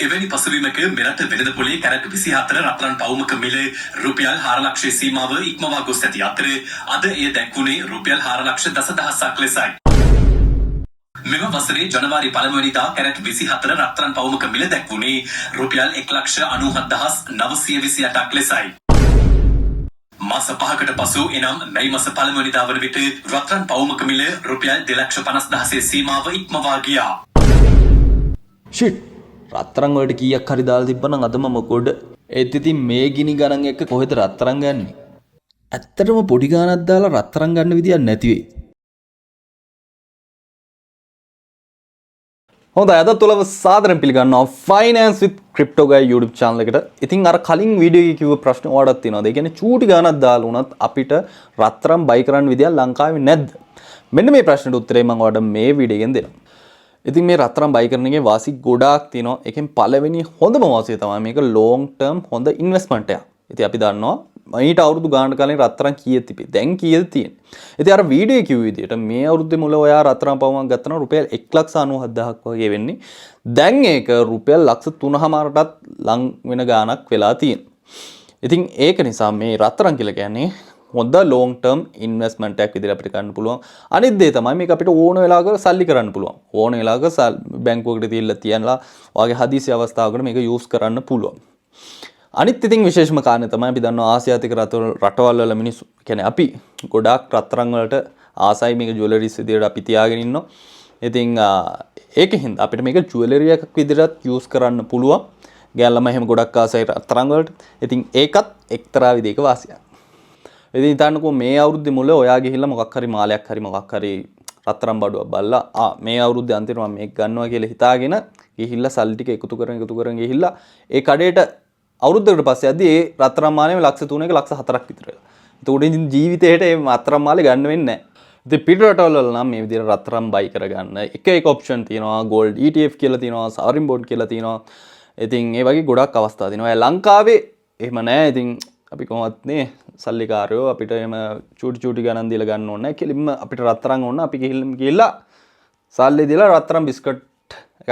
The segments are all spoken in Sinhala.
එවැනි පසුබිමක මෙරට වෙළඳ පොලේ කැරට් 24 රත්රන් පවුමක මිල රුපියල් 4 ලක්ෂයේ සීමාව ඉක්මවා ගොස් ඇති අතර අද එය දැක්වුණේ රුපියල් 4 ලක්ෂ දසදහසක් ලෙසයි. මෙම වසරේ ජනවාරි 1 වෙනිදා කැරට් 24 රත්රන් පවුමක මිල දැක්වුණේ රුපියල් 1,97,928ක් ලෙසයි. මාස 5කට පසු එනම් මැයි මාස 1 වෙනිදා වන විට රත්රන් පවුමක මිල රුපියල් 2,50,000 සීමාව ඉක්මවා ගියා. ෂිට් රත්තරන් වලට කීයක් හරි දාලා තිබ්බනම් අද මම ගොඩ. ඒත් ඉතින් මේ ගිනි ගණන් එක්ක කොහෙද රත්තරන් ගන්නෙ? ඇත්තටම පොඩි ගානක් දාලා රත්තරන් ගන්න විදියක් නැති වෙයි. හොඳයි අද තුලව සාදරයෙන් පිළිගන්නවා ෆයිනෑන්ස් විත් ක්‍රිප්ටෝ ගයි YouTube channel එකට. ඉතින් අර කලින් වීඩියෝ එකේ කිව්ව ප්‍රශ්න ඔයාලට තියෙනවද? ඒ කියන්නේ චූටි ගානක් දාලා වුණත් අපිට රත්තරන් බයි කරන්න විදියක් ලංකාවේ නැද්ද? මෙන්න මේ ප්‍රශ්නෙට උත්තරේ මම ඔයාලට මේ වීඩියෝ එකෙන් දෙනවා. ඉතින් මේ රත්තරන් බයි කරන එකේ වාසි ගොඩාක් තියෙනවා. ඒකෙන් පළවෙනි හොඳම වාසිය තමයි මේක long term හොඳ investment එකක්. ඉතින් අපි දන්නවා මීට අවුරුදු ගානක් කලින් රත්තරන් කීයද තිබේ. දැන් කීයද තියෙන්නේ. ඉතින් අර වීඩියෝ කිව්ව විදිහට මේ අවුරුද්දේ මුල ඔයා රත්තරන් පවුමක් ගත්තා නම් රුපියල් 1,97,000ක් වගේ වෙන්නේ. දැන් ඒක රුපියල් 3,00,000කටත් ලං වෙන ගානක් වෙලා තියෙනවා. ඉතින් ඒක නිසා මේ රත්තරන් කියලා කියන්නේ හොඳ long term investment එකක් විදිහට අපිට ගන්න පුළුවන්. අනිත් දේ තමයි මේක අපිට ඕන වෙලාවක සල්ලි කරන්න පුළුවන්. ඕන වෙලාවක බැංකුවකට තියලා ඔයාගේ හදිසි අවස්ථාවකට මේක use කරන්න පුළුවන්. අනිත් ඉතින් විශේෂම කාරණේ තමයි අපි දන්නවා ආසියාතික රටවල් වල මිනිස්සු කියන්නේ අපි ගොඩාක් රත්තරන් වලට ආසයි මේක ජුවලරිස් විදිහට අපි තියාගෙන ඉන්නවා. ඉතින් ඒකෙන් අපිට මේක ජුවලරි එකක් විදිහට use කරන්න පුළුවන්. ගෑල්ලම එහෙම ගොඩක් ආසයි රත්තරන් වලට. ඉතින් ඒකත් එක්තරා විදිහක වාසියක්. ඉතින් හිතන්නකෝ මේ අවුරුද්දේ මුල ඔයා ගිහිල්ලා මොකක් හරි මාලයක් හරි මොකක් හරි රත්තරන් බඩුවක් බල්ලා මේ අවුරුද්දේ අන්තිමට මම මේක ගන්නවා කියලා හිතාගෙන ගිහිල්ලා සල්ලි ටික එකතු කරගෙන ගිහිල්ලා ඒ කඩේට අවුරුද්දකට පස්සේ යද්දි ඒ රත්තරන් මාලෙම ලක්ෂ 3ක ලක්ෂ 4ක් විතර වෙලා. ඒකට ඉතින් ජීවිතේට මේ රත්තරන් මාලේ ගන්න වෙන්නේ නැහැ. ඉතින් පිට රටවල නම් මේ විදිහට රත්තරන් බයි කරගන්න එක ඔප්ෂන් තියෙනවා. gold ETF කියලා තියෙනවා, sovereign bond කියලා තියෙනවා. ඉතින් ඒ වගේ ගොඩක් අවස්ථා තියෙනවා. ලංකාවේ එහෙම නැහැ. ඉතින් අපි කොහොමත් නේ සල්ලිකාරයෝ අපිට එහෙම චූටි ගණන් දීලා ගන්න ඕනේ නැහැ. කෙලින්ම අපිට රත්තරන් ඕන අපි ගිහිල්ලා සල්ලි දීලා රත්තරන් බිස්කට්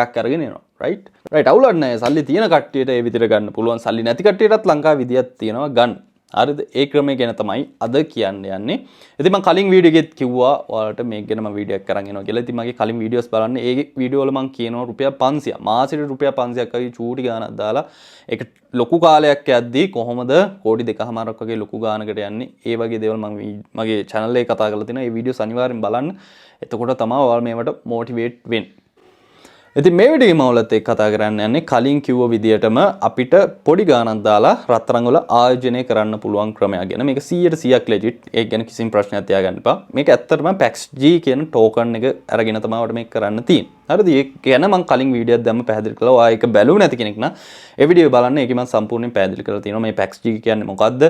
එකක් අරගෙන එනවා. right අවුලක් නැහැ. සල්ලි තියෙන කට්ටියට ඒ විදිහට ගන්න පුළුවන්. සල්ලි නැති කට්ටියටත් ලංකාවේ විදියක් තියෙනවා ගන්න. හරිද? ඒ ක්‍රමය ගැන තමයි අද කියන්න යන්නේ. ඉතින් මම කලින් වීඩියෝ එකෙත් කිව්වා ඔයාලට මේක ගැන මම වීඩියෝ එකක් අරන් එනවා කියලා. ඉතින් මගේ කලින් වීඩියෝස් බලන්න. ඒ වීඩියෝ වල මම කියනවා රුපියල් 500 මාසෙට රුපියල් 500ක් වගේ චූටි ගානක් දාලා ඒක ලොකු කාලයක් යද්දී කොහොමද කෝටි 2කමාරක් වගේ ලොකු ගානකට යන්නේ. ඒ වගේ දේවල් මම මගේ channel එකේ කතා කරලා තිනවා. ඒ වීඩියෝස් අනිවාර්යෙන් බලන්න. එතකොට තමයි ඔයාලා මේවට මොටිවේට් වෙන්නේ. ඉතින් මේ වීඩියෝ මවලත් එක්ක කතා කරන්න යන්නේ කලින් කිව්ව විදියටම අපිට පොඩි ගානක් දාලා රත්තරන් වල ආයෝජනය කරන්න පුළුවන් ක්‍රමයක් ගැන. මේක 100% legit. ඒක ගැන කිසිම ප්‍රශ්නයක් තියාගන්න එපා. මේක ඇත්තටම PAXG කියන token එක අරගෙන තමයි අපිට මේක කරන්න තියෙන්නේ. හරිද? ඒක ගැන මම කලින් වීඩියෝ එකක් දැම්ම පැහැදිලි කළා. ඔයා ඒක බැලුවේ නැති කෙනෙක් නම් ඒ වීඩියෝ බලන්න. ඒකේ මම සම්පූර්ණයෙන් පැහැදිලි කරලා තියෙනවා මේ PAXG කියන්නේ මොකද්ද?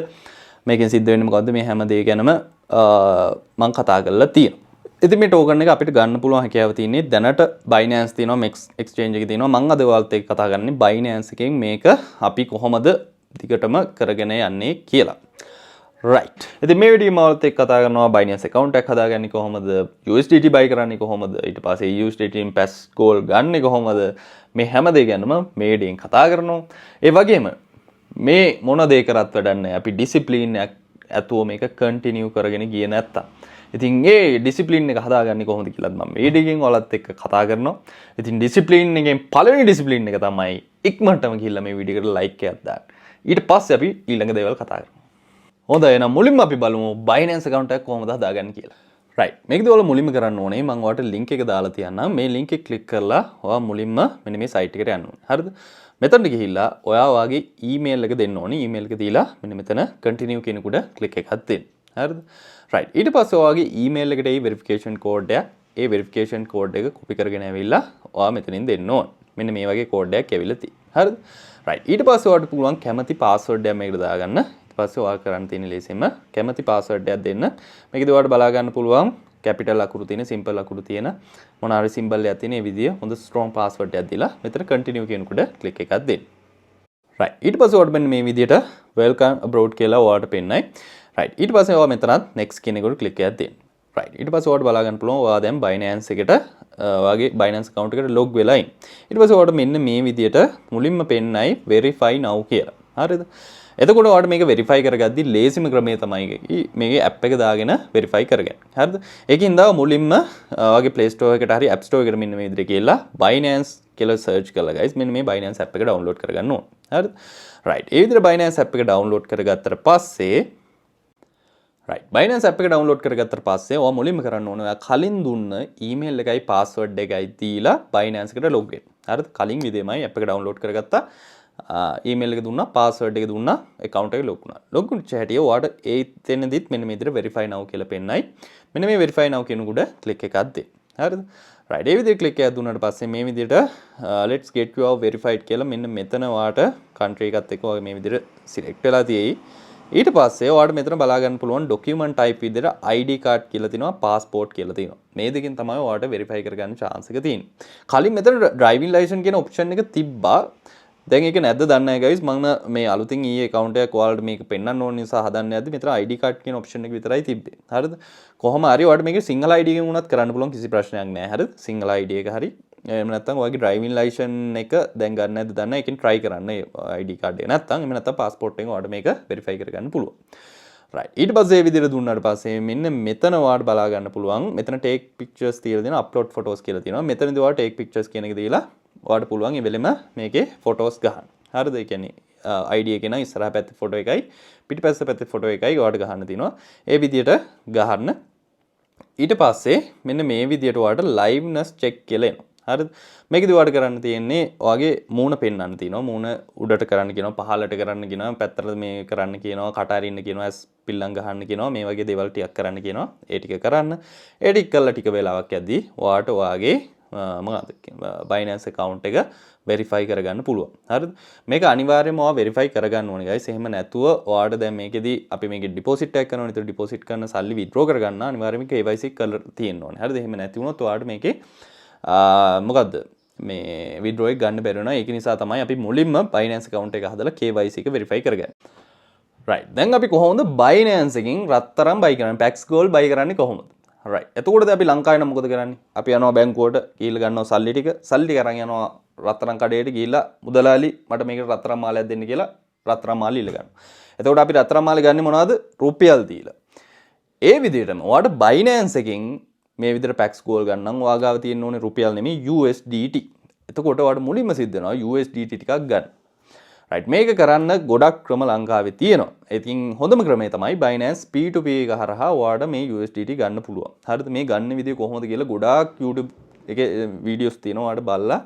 මේකෙන් සිද්ධ වෙන්නේ මොකද්ද? මේ හැම දෙය ගැනම මම කතා කරලා තියෙනවා. ඉතින් මේ token එක අපිට ගන්න පුළුවන් හැකියාව තියෙන්නේ දැනට Binance තියෙනවා MEX exchange එකේ තියෙනවා මම අද ඔයාලත් එක්ක කතා කරන්නේ Binance එකෙන් මේක අපි කොහොමද දිගටම කරගෙන යන්නේ කියලා. right. ඉතින් මේ වීඩියෝ මවලත් එක්ක කතා කරනවා Binance account එකක් හදාගන්නේ කොහොමද? USDT buy කරන්නේ කොහොමද? ඊට පස්සේ USDT න් PAS gold ගන්නේ කොහොමද? මේ හැම දෙයක් ගැනම මේ වීඩියෝෙන් කතා කරනවා. ඒ වගේම මේ මොන දේ කරත් වැඩක් නැහැ. අපි discipline එකක් ඇතුව මේක continue කරගෙන ගියේ නැත්තම් ඉතින් ඒ ඩිසිප්ලින් එක හදාගන්නේ කොහොමද කියලා මම මේ වීඩියෝකින් ඔයාලත් එක්ක කතා කරනවා. ඉතින් ඩිසිප්ලින් එකෙන් පළවෙනි ඩිසිප්ලින් එක තමයි ඉක්මනටම ගිහිල්ලා මේ වීඩියෝ එකට ලයික් එකක් දාන්න. ඊට පස්සේ අපි ඊළඟ දේවල් කතා කරමු. හොඳයි එහෙනම් මුලින්ම අපි බලමු Binance account එකක් කොහොමද හදාගන්නේ කියලා. right. මේකද ඔයාලා මුලින්ම කරන්න ඕනේ මම ඔයාලට link එක දාලා තියන්නම්. මේ link එක click කරලා ඔයා මුලින්ම මෙන්න මේ site එකට යන්න ඕනේ. හරිද? මෙතනට ගිහිල්ලා ඔයා ඔයාගේ email එක දෙන්න ඕනේ. email එක දීලා මෙන්න මෙතන continue කියන උඩ click එකක් දෙන්න. හරිද? right. ඊට පස්සේ ඔයාගේ email එකට ඒ verification code එක ඒ verification code එක copy කරගෙන ඇවිල්ලා ඔයා මෙතනින් දෙන්න ඕන. මෙන්න මේ වගේ code එකක් ඇවිල්ලා තියෙනවා. හරිද? right. ඊට පස්සේ ඔයාලට පුළුවන් කැමති password එකක් මේකට දාගන්න. ඊට පස්සේ ඔයා කරන්න තියෙන ලේසින්ම කැමති password එකක් දෙන්න. මේකදී ඔයාලට බලා ගන්න පුළුවන් capital අකුරු තියෙන simple අකුරු තියෙන මොන හරි symbol එකක් තියෙන මේ විදිය හොඳ strong password එකක් දීලා මෙතන continue කියන උඩ click එකක් දෙන්න. right. ඊට පස්සේ ඔයාලට මෙන්න මේ විදියට welcome abroad කියලා ඔයාලට පෙන්නයි. right. ඊට පස්සේ ඔයා මෙතනත් next කියන එකට click එකක් දෙන්න. right ඊට පස්සේ ඔයාලට බලා ගන්න පුළුවන් ඔයා දැන් Binance එකට ඔයාගේ Binance account එකට log වෙලා ඉන්න. ඊට පස්සේ ඔයාලට මෙන්න මේ විදියට මුලින්ම පෙන්නයි verify now කියලා. හරිද? එතකොට ඔයාලට මේක verify කරගද්දි ලේසිම ක්‍රමය තමයි මේකේ app එක දාගෙන verify කරගන්න. හරිද? ඒකින්ද මුලින්ම ඔයාගේ Play Store එකට හරි App Store එකට මෙන්න මේ විදිහට කියලා Binance කියලා search කරලා guys මෙන්න මේ Binance app එක download කරගන්න ඕන. හරිද? right ඒ විදිහට Binance app එක download කරගත්තට පස්සේ right Binance app එක download කරගත්තට පස්සේ ඔයා මුලින්ම කරන්න ඕන ඔයා කලින් දුන්න email එකයි password එකයි දීලා Binance එකට log වෙන්න. හරිද? කලින් විදිහමයි app එක download කරගත්තා. email එක දුන්නා password එක දුන්නා account එක log වුණා. log වෙච්ච හැටි ඔයාට ඒ තැනදිත් මෙන්න මේ විදිහට verify now කියලා පෙන්නයි. මෙන්න මේ verify now කියන උඩ click එකක් දෙන්න. හරිද? right ඒ විදිහට click එකක් දුන්නාට පස්සේ මේ විදිහට let's get you verified කියලා මෙන්න මෙතන ඔයාට country එකත් එක්ක ඔය මේ විදිහට select වෙලා තියෙයි. ඊට පස්සේ ඔයාලට මෙතන බලා ගන්න පුළුවන් document type විදිහට ID card කියලා තියෙනවා passport කියලා තියෙනවා. මේ දෙකෙන් තමයි ඔයාලට verify කරගන්න chance එක තියෙන්නේ. කලින් මෙතන driving license කියන option එක තිබ්බා. දැන් ඒක නැද්ද දන්නේ නැහැ guys. මම මේ අලුතින් ඊයේ account එකක් ඔයාලට මේක පෙන්වන්න ඕන නිසා හදන්න යද්දි මෙතන ID card කියන option එක විතරයි තිබ්බේ. හරිද? කොහොම හරි ඔයාලට මේක single ID එකෙන් වුණත් කරන්න පුළුවන් කිසි ප්‍රශ්නයක් නැහැ. හරිද? single ID එක හරි එහෙම නැත්නම් ඔයාගේ driving license එක දැන් ගන්න නැද්ද දන්නේ නැහැ. ඒකෙන් try කරන්න ID card එක. නැත්නම් එහෙම නැත්නම් passport එකෙන් ඔයාලට මේක verify කරගන්න පුළුවන්. right ඊට පස්සේ මේ විදිහට දුන්නාට පස්සේ මෙන්න මෙතන ඔයාලට බලා ගන්න පුළුවන්. මෙතන take pictures තියලා දෙනවා upload photos කියලා තියෙනවා. මෙතනදී ඔයාලා take pictures කියන එක දීලා ඔයාලට පුළුවන් ඒ වෙලෙම මේකේ photos ගහන්න. හරිද? ඒ කියන්නේ ID එකේ නම් ඉස්සරහා පැත්තේ photo එකයි පිටිපස්ස පැත්තේ photo එකයි ඔයාලට ගහන්න තියෙනවා. ඒ විදිහට ගහන්න. ඊට පස්සේ මෙන්න මේ විදිහට ඔයාලට liveness check කියලා එනවා. හරිද? මේකදී ඔයාලට කරන්න තියෙන්නේ ඔයාගේ මූණ පෙන්වන්න තියෙනවා. මූණ උඩට කරන්න කියනවා, පහළට කරන්න කියනවා, පැත්තට මේ කරන්න කියනවා, කට අරින්න කියනවා, ඇස් පිල්ලම් ගහන්න කියනවා. මේ වගේ දේවල් ටිකක් කරන්න කියනවා. ඒ ටික කරන්න. ඒ ටික කළා ටික වෙලාවක් යද්දී ඔයාලට ඔයාගේ මොකක්ද Binance account එක verify කරගන්න පුළුවන්. හරිද? මේක අනිවාර්යයෙන්ම ඔයා verify කරගන්න ඕනේ guys. එහෙම නැතුව ඔයාට දැන් මේකෙදී අපි මේකේ deposit එකක් කරනවා. ඒතර deposit කරන සල්ලි withdraw කරගන්න අනිවාර්යයෙන්ම KYC කරලා තියෙන්න ඕනේ. හරිද? එහෙම නැති වුණොත් ඔයාට මේකේ මොකද්ද මේ withdraw එක ගන්න බැරි වෙනවා. ඒක නිසා තමයි අපි මුලින්ම Binance account එක හදලා KYC එක verify කරගන්නේ. right දැන් අපි කොහොමද Binance එකෙන් රත්තරන් buy කරන්නේ? Pax Gold buy කරන්නේ කොහොමද? right එතකොටද අපි ලංකාවේ නම් මොකද කරන්නේ? අපි යනවා බැංකුවට ගිහිල්ලා ගන්නවා සල්ලි ටික අරන් යනවා රත්තරන් කඩේට ගිහිල්ලා මුදලාලි මට මේකට රත්තරන් මාලයක් දෙන්න කියලා රත්තරන් මාලි ඉල්ල ගන්නවා. එතකොට අපි රත්තරන් මාලි ගන්නේ මොනවද? රුපියල් දීලා. ඒ විදිහටම ඔයාට Binance එකෙන් මේ විදිහට Pax Gold ගන්නම් ඔයා ගාව තියෙන්න ඕනේ රුපියල් නෙමෙයි USDT. එතකොට ඔයාට මුලින්ම සිද්ධ වෙනවා USDT ටිකක් ගන්න. right මේක කරන්න ගොඩක් ක්‍රම ලංකාවේ තියෙනවා. ඉතින් හොඳම ක්‍රමය තමයි Binance P2P එක හරහා ඔයාට මේ USDT ගන්න පුළුවන්. හරිද? මේ ගන්න විදිය කොහොමද කියලා ගොඩාක් YouTube එකේ වීඩියෝස් තියෙනවා ඔයාට බලලා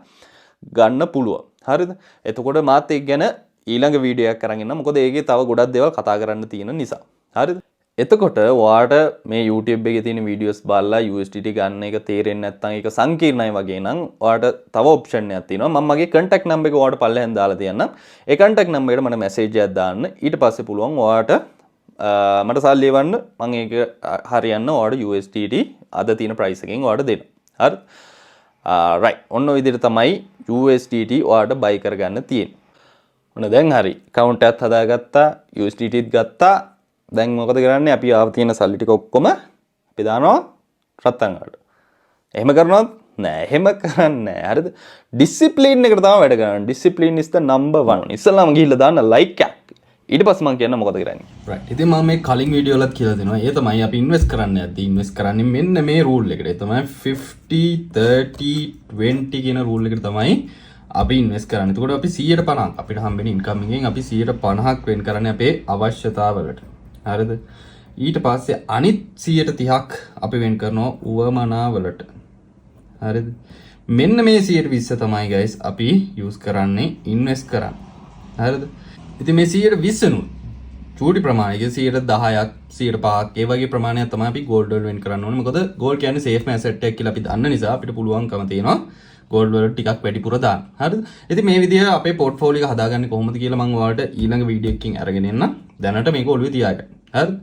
ගන්න පුළුවන්. හරිද? එතකොට මාත් ඒක ගැන ඊළඟ වීඩියෝ එකක් අරන් ඉන්නම්. මොකද ඒකේ තව ගොඩක් දේවල් කතා කරන්න තියෙන නිසා. හරිද? එතකොට ඔයාට මේ YouTube එකේ තියෙන වීඩියෝස් බලලා USDT ගන්න එක තේරෙන්නේ නැත්නම් ඒක සංකීර්ණයි වගේ නම් ඔයාට තව ඔප්ෂන් එකක් තියෙනවා. මම මගේ contact number එක ඔයාට පල්ලෙහෙන් දාලා තියන්නම්. ඒ contact number එකට මට message එකක් දාන්න. ඊට පස්සේ පුළුවන් ඔයාට මට සල්ලි එවන්න. මම ඒක හරියන්න ඔයාට USDT අද තියෙන price එකෙන් ඔයාට දෙන්න. හරිද? right ඔන්න ඔය විදිහට තමයි USDT ඔයාට buy කරගන්න තියෙන්නේ. ඔන්න දැන් හරි. account එකත් හදාගත්තා. USDT ගත්තා. දැන් මොකද කරන්නේ? අපි ආව තියෙන සල්ලි ටික ඔක්කොම අපි දානවා රත්තරන් වලට. එහෙම කරනවද? නෑ. එහෙම කරන්නේ නෑ. හරිද? ඩිසිප්ලින් එකට තමයි වැඩ කරන්නේ. Discipline is the number 1. ඉස්සෙල්ලාම ගිහිල්ලා දාන්න like එකක්. ඊට පස්සේ මම කියන්න මොකද කරන්නේ. right. ඉතින් මම මේ කලින් වීඩියෝ වලත් කියලා දෙනවා. ඒ තමයි අපි ඉන්වෙස්ට් කරන්න යද්දී ඉන්වෙස්ට් කරන්නේ මෙන්න මේ රූල් එකට. ඒ තමයි 50 30 20 කියන රූල් එකට තමයි අපි ඉන්වෙස්ට් කරන්නේ. එතකොට අපි 150ක් අපිට හම්බෙන ඉන්කම් එකෙන් අපි 150ක් වෙන් කරන්නේ අපේ අවශ්‍යතාවලට. හරිද? ඊට පස්සේ අනිත් 130ක් අපි වෙන් කරනවා උවමනා වලට. හරිද? මෙන්න මේ 120 තමයි guys අපි use කරන්නේ ඉන්වෙස්ට් කරන්න. හරිද? ඉතින් මේ 120 නුත් චූටි ප්‍රමාණයක 10%ක් 105ක් ඒ වගේ ප්‍රමාණයක් තමයි අපි gold වල වෙන් කරන්න ඕනේ. මොකද gold කියන්නේ safe asset එකක් කියලා අපි දන්න නිසා අපිට පුළුවන්කම තියෙනවා gold වල ටිකක් වැඩිපුර දාන්න. හරිද? ඉතින් මේ විදිහ අපේ portfolio එක හදාගන්නේ කොහොමද කියලා මම ඔයාලට ඊළඟ වීඩියෝ එකකින් අරගෙන එන්නම්. දැනට මේක ඔළුවේ තියාගන්න. හරිද?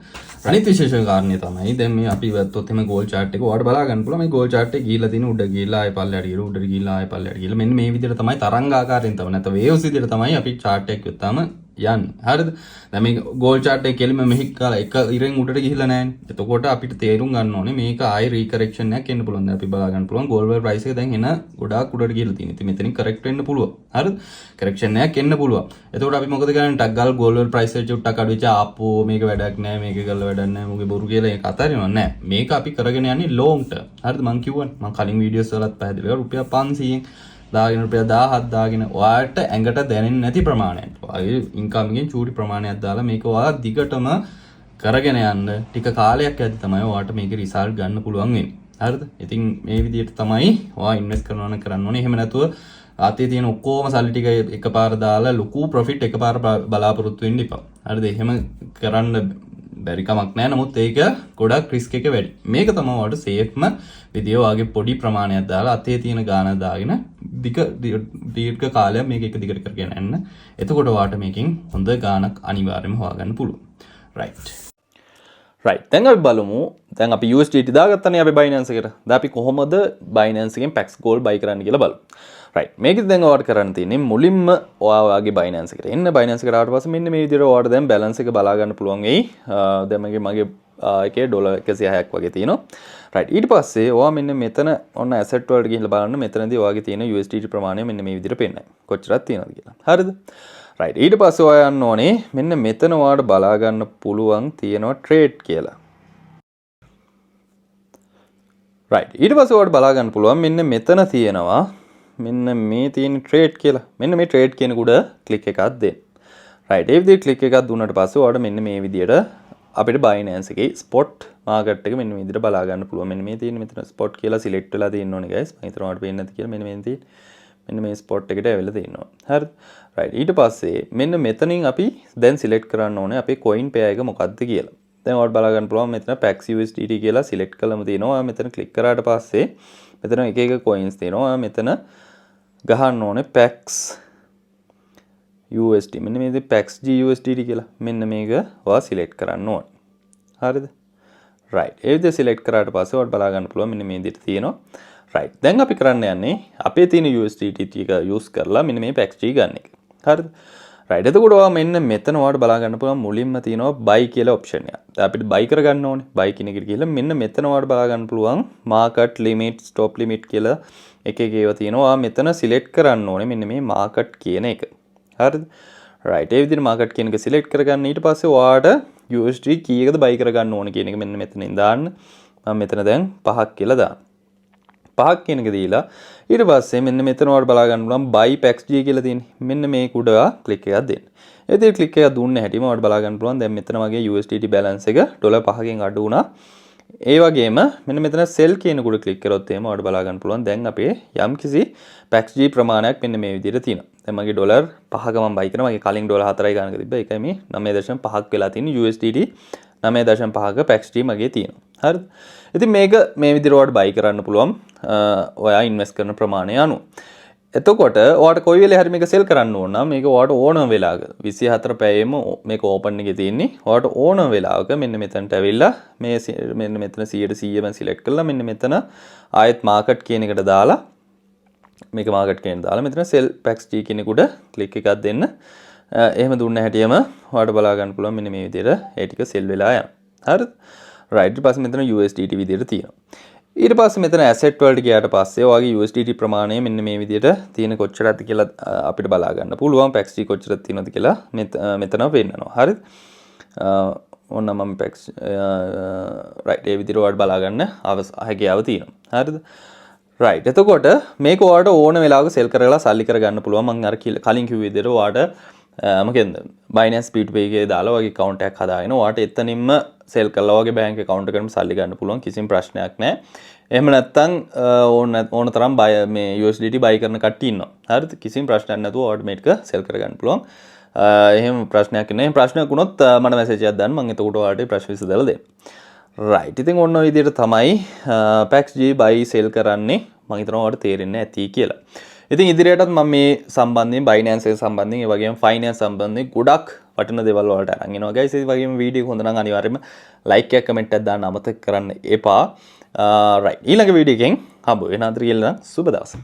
අනිත් විශේෂ කාරණේ තමයි දැන් මේ අපි වැත්තොත් එමේ gold chart එක ඔයාලට බලා ගන්න පුළුවන්. මේ gold chart එක ගිහිල්ලා තියෙන උඩ ගිහිල්ලා ආයෙ පල්ලෙහාට ගිහිල්ලා උඩට ගිහිල්ලා ආයෙ පල්ලෙහාට ගිහිල්ලා මෙන්න මේ විදිහට තමයි තරංගාකාරයෙන් තමයි නැත්නම් waves විදිහට තමයි අපි chart එක ගත්තාම යන්නේ. හරිද? දැන් මේ ගෝල් chart එක කෙලිම මෙහි කාලා එක ඉරෙන් උඩට ගිහිල්ලා නැහැ. එතකොට අපිට තේරුම් ගන්න ඕනේ මේක ආයි රීකරෙක්ෂන් එකක් එන්න පුළුවන්. දැන් අපි බලා ගන්න පුළුවන් ගෝල් වල ප්‍රයිස් එක දැන් එන ගොඩාක් උඩට ගිහිල්ලා තියෙනවා. ඉතින් මෙතනින් කරෙක්ට් වෙන්න පුළුවන්. හරිද? කරෙක්ෂන් එකක් එන්න පුළුවන්. එතකොට අපි මොකද කරන්නේ? ටක් ගාලා ගෝල් වල ප්‍රයිස් එක චුට්ටක් අඩු වෙච්චා ආපෝ මේක වැඩක් නැහැ. මේක කරලා වැඩක් නැහැ. මොකද බොරු කියලා ඒක අතාරිනවා නෑ. මේක අපි කරගෙන යන්නේ ලොන්ග් ටර්ම්. හරිද? මම කිව්වනේ. මම කලින් වීඩියෝස් වලත් පැහැදිලි කරා රුපියල් 500න් දාගෙන රුපියල් 1000ක් දාගෙන ඔයාලට ඇඟට දැනෙන්නේ නැති ප්‍රමාණයක්. ඔයාගේ ඉන්කම් එකෙන් චූටි ප්‍රමාණයක් දාලා මේක ඔයාලා දිගටම කරගෙන යන්න ටික කාලයක් යද්දි තමයි ඔයාලට මේකේ රිසල්ට් ගන්න පුළුවන් වෙන්නේ. හරිද? ඉතින් මේ විදිහට තමයි ඔයා ඉන්වෙස්ට් කරනවා නම් කරන්න ඕනේ. එහෙම නැතුව අතේ තියෙන ඔක්කොම සල්ලි ටික එකපාර දාලා ලොකු ප්‍රොෆිට් එකපාර බලාපොරොත්තු වෙන්න එපා. හරිද? එහෙම කරන්න බැරි කමක් නැහැ. නමුත් ඒක ගොඩක් රිස්ක් එක වැඩි. මේක තමයි ඔයාලට සේෆ්ම විදිය. ඔයාගේ පොඩි ප්‍රමාණයක් දාලා අතේ තියෙන ගාන දාගෙන දීර්ඝ කාලයක් මේක එක දිගට කරගෙන යන්න. එතකොට ඔයාලට මේකෙන් හොඳ ගානක් අනිවාර්යයෙන්ම හොයාගන්න පුළුවන්. right. දැන් අපි බලමු. දැන් අපි USDT දාගත්තනේ අපි Binance එකට. දැන් අපි කොහොමද Binance එකෙන් Pax Gold buy කරන්න කියලා බලමු. right. මේකෙත් දැන් ඔයාලට කරන්න තියෙන්නේ මුලින්ම ඔයාගේ Binance එකට එන්න. Binance එකට ආවට පස්සේ මෙන්න මේ විදිහට ඔයාලට දැන් balance එක බලා ගන්න පුළුවන් වෙයි. දැන් මගේ එකේ ඩොලර් 160ක් වගේ තියෙනවා. right. ඊට පස්සේ ඔයා මෙන්න මෙතන ඔන්න asset වලට ගිහිල්ලා බලන්න මෙතනදී ඔයාගේ තියෙන USDT ප්‍රමාණය මෙන්න මේ විදිහට පෙන්නයි. කොච්චරක් තියෙනවද කියලා. හරිද? right. ඊට පස්සේ ඔයා යන්න ඕනේ මෙන්න මෙතන ඔයාලට බලා ගන්න පුළුවන් තියෙනවා trade කියලා. right. ඊට පස්සේ ඔයාලට බලා ගන්න පුළුවන් මෙන්න මෙතන තියෙනවා මෙන්න මේ තියෙන trade කියලා. මෙන්න මේ trade කියන උඩ click එකක් දෙන්න. right. ඒ විදිහට click එකක් දුන්නාට පස්සේ ඔයාලට මෙන්න මේ විදිහට අපිට Binance එකේ spot market එක මෙන්න මේ විදිහට බලා ගන්න පුළුවන්. මෙන්න මේ තියෙන මෙතන spot කියලා select වෙලා තියෙන්න ඕනේ guys. මම හිතනවා ඔයාලට පේන්නේ නැති කියලා. මෙන්න මේ තියෙන මෙන්න මේ spot එකට ඇවිල්ලා තියෙනවා. හරිද? right. ඊට පස්සේ මෙන්න මෙතනින් අපි දැන් select කරන්න ඕනේ අපේ coin pair එක මොකක්ද කියලා. දැන් ඔයාලට බලා ගන්න පුළුවන් මෙතන Pax USDT කියලා select කළම තියෙනවා. ඔයා මෙතන click කරාට පස්සේ මෙතන එක එක coins තියෙනවා. ඔයා මෙතන ගහන්න ඕනේ Pax USD. මෙන්න මේ Pax GUSD කියලා. මෙන්න මේක ඔයා select කරන්න ඕනේ. හරිද? right. ඒ විදිහට select කරාට පස්සේ ඔයාලට බලා ගන්න පුළුවන් මෙන්න මේ විදිහට තියෙනවා. right. දැන් අපි කරන්න යන්නේ අපේ තියෙන USDT ටික use කරලා මෙන්න මේ Pax G ගන්න එක. හරිද? right. එතකොට ඔයා මෙන්න මෙතන ඔයාලට බලා ගන්න පුළුවන් මුලින්ම තියෙනවා buy කියලා option එක. දැන් අපිට buy කරගන්න ඕනේ. buy කියන එකට ගිහලා මෙන්න මෙතන ඔයාලට බලා ගන්න පුළුවන් market limit, stop limit කියලා එක එක ඒවා තියෙනවා. ඔයා මෙතන select කරන්න ඕනේ මෙන්න මේ market කියන එක. හරිද? right. ඒ විදිහට market කියන එක select කරගන්න. ඊට පස්සේ ඔයාට USD කීයකද buy කරගන්න ඕනේ කියන එක මෙන්න මෙතනින් දාන්න. මම මෙතන දැන් 5ක් කියලා දාන්න. 5ක් කියන එක දීලා ඊට පස්සේ මෙන්න මෙතන ඔයාලට බලා ගන්න පුළුවන් buy Pax G කියලා තියෙන්නේ. මෙන්න මේ කුඩ click එකක් දෙන්න. ඒ විදිහට click එකක් දුන්න හැටිම ඔයාලට බලා ගන්න පුළුවන් දැන් මෙතන වගේ USDT balance එක $5කින් අඩු වුණා. ඒ වගේම මෙන්න මෙතන sell කියන කුඩ click කරොත් එහෙම ඔයාලට බලා ගන්න පුළුවන් දැන් අපේ යම්කිසි Pax G ප්‍රමාණයක් මෙන්න මේ විදිහට තියෙනවා. දැන් මගේ $5ක මම buy කරනවා. මගේ කලින් $4 ගානක තිබ්බා. ඒකයි මේ 9.5ක් වෙලා තියෙන USDT 9.5ක Pax G මගේ තියෙනවා. හරිද? ඉතින් මේක මේ විදිහට ඔයාලට buy කරන්න පුළුවන්. ඔයා invest කරන ප්‍රමාණය අනුව. එතකොට ඔයාලට කොයි වෙලේ හරි මේක sell කරන්න ඕන නම් මේක ඔයාලට ඕනම වෙලාවක 24 පැයෙම මේක open එකේ තියෙන්නේ. ඔයාලට ඕනම වෙලාවක මෙන්න මෙතනට ඇවිල්ලා මේ මෙන්න මෙතන 100%ම select කරලා මෙන්න මෙතන ආයෙත් market කියන එකට දාලා මේක market කියන දාලා මෙතන sell Pax G කියන එකට click එකක් දෙන්න. එහෙම දුන්න හැටියම ඔයාලට බලා ගන්න පුළුවන් මෙන්න මේ විදිහට ඒ ටික sell වෙලා යනවා. හරිද? right. ඊට පස්සේ මෙතන USDT විදිහට තියෙනවා. ඊට පස්සේ මෙතන asset වලට ගියාට පස්සේ ඔයාගේ USDT ප්‍රමාණය මෙන්න මේ විදිහට තියෙන කොච්චරද කියලා අපිට බලා ගන්න පුළුවන්. Pax G කොච්චරද තියෙනවද කියලා මෙතන පෙන්නනවා. හරිද? ඔන්න මම Pax right. ඒ විදිහට ඔයාලට බලා ගන්න හැකියාව තියෙනවා. හරිද? right. එතකොට මේක ඔයාලට ඕන වෙලාවක sell කරලා සල්ලි කරගන්න පුළුවන්. මම අර කලින් කිව්ව විදිහට ඔයාලට මොකෙන්ද Binance P2P එකේ දාලා ඔයාගේ account එකක් හදාගෙන ඔයාලට එතනින්ම sell කරලා ඔයාගේ bank account එකකටම සල්ලි ගන්න පුළුවන්. කිසිම ප්‍රශ්නයක් නැහැ. එහෙම නැත්නම් ඕන තරම් මේ USDT buy කරන කට්ටිය ඉන්නවා. හරිද? කිසිම ප්‍රශ්නයක් නැතුව ඔයාලට මේක sell කරගන්න පුළුවන්. එහෙම ප්‍රශ්නයක් නැහැ. එහෙම ප්‍රශ්නයක් වුණොත් මට message එකක් දාන්න. මම එතකොට ඔයාලට ප්‍රශ්න විසඳලා දෙන්න. right. ඉතින් ඔන්න ඔය විදිහට තමයි Pax G buy sell කරන්නේ. මම හිතනවා ඔයාලට තේරෙන්නේ නැති කියලා. ඉතින් ඉදිරියටත් මම මේ සම්බන්ධයෙන් Binance එක සම්බන්ධයෙන් ඒ වගේම finance සම්බන්ධයෙන් ගොඩක් වටින දේවල් වලට අරන් එනවා guys. ඒ වගේම වීඩියෝ එක හොඳ නම් අනිවාර්යයෙන්ම like එකක් comment එකක් දාන්න අමතක කරන්න එපා. right. ඊළඟ වීඩියෝ එකෙන් හම්බ වෙන අතර කියලා සුබ දවසක්.